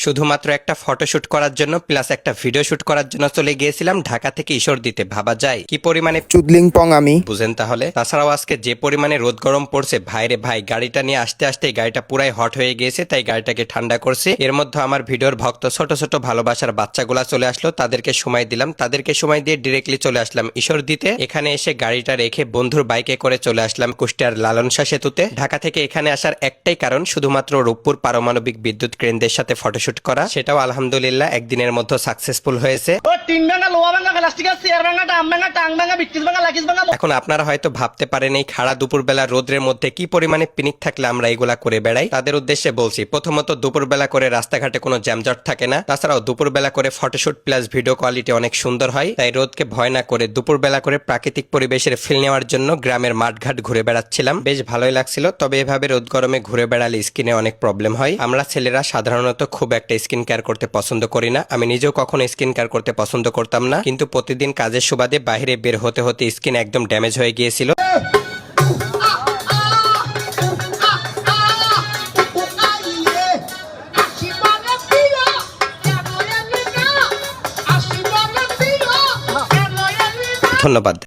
শুধুমাত্র একটা ফটোশুট করার জন্য প্লাস একটা ভিডিও শুট করার জন্য চলে গিয়েছিলাম ঢাকা থেকে ঈশ্বরদীতে। ভাবা যায় কি পরিমাণে চুদলিং পং আমি। বুঝেন তাহলে। তাছাড়াও আজকে যে পরিমাণে রোদ গরম পড়ছে ভাইরে ভাই, গাড়িটা নিয়ে আসতে আসতে গাড়িটা পুরাই হট হয়ে গিয়েছে, তাই গাড়িটাকে ঠান্ডা করছে। এর মধ্যে আমার ভিডিওর ভক্ত ছোট ছোট ভালোবাসার বাচ্চাগুলা চলে আসলো, তাদেরকে সময় দিলাম। তাদেরকে সময় দিয়ে ডিরেক্টলি চলে আসলাম ঈশ্বরদীতে। এখানে এসে গাড়িটা রেখে বন্ধুর বাইকে করে চলে আসলাম কুষ্টিয়ার লালন শাহ সেতুতে। ঢাকা থেকে এখানে আসার একটাই কারণ, শুধুমাত্র রূপপুর পারমাণবিক বিদ্যুৎ কেন্দ্রের সাথে ফটোশুট করা। সেটাও আলহামদুলিল্লাহ একদিনের মধ্যে সাকসেসফুল হয়েছে। এখন আপনারা হয়তো ভাবতে পারেন এই খাড়া দুপুরবেলা রোদ্রের মধ্যে কি পরিমাণে পিনিক থাকলে আমরা এগুলা করে বেড়াই। তাদের উদ্দেশ্যে বলছি, প্রথমত দুপুরবেলা করে রাস্তাঘাটে কোনো জ্যামজট থাকে না। তাছাড়াও দুপুরবেলা করে ফটোশুট প্লাস ভিডিও কোয়ালিটি অনেক সুন্দর হয়। তাই রোদকে ভয় না করে দুপুরবেলা করে প্রাকৃতিক পরিবেশের ফিল নেওয়ার জন্য গ্রামের মাঠঘাট ঘুরে বেড়াচ্ছিলাম। বেশ ভালোই লাগছিল। তবে এভাবে রোদ গরমে ঘুরে বেড়ালে স্কিনে অনেক প্রবলেম হয়। আমরা ছেলেরা সাধারণত খুব একটা স্কিন কেয়ার করতে পছন্দ করি না। আমি নিজেও কখনো স্কিন কেয়ার করতে পছন্দ করতাম না, কিন্তু প্রতিদিন কাজের সুবাদে বাইরে বের হতে হতে স্কিন একদম ড্যামেজ হয়ে গিয়েছিল। ধন্যবাদ।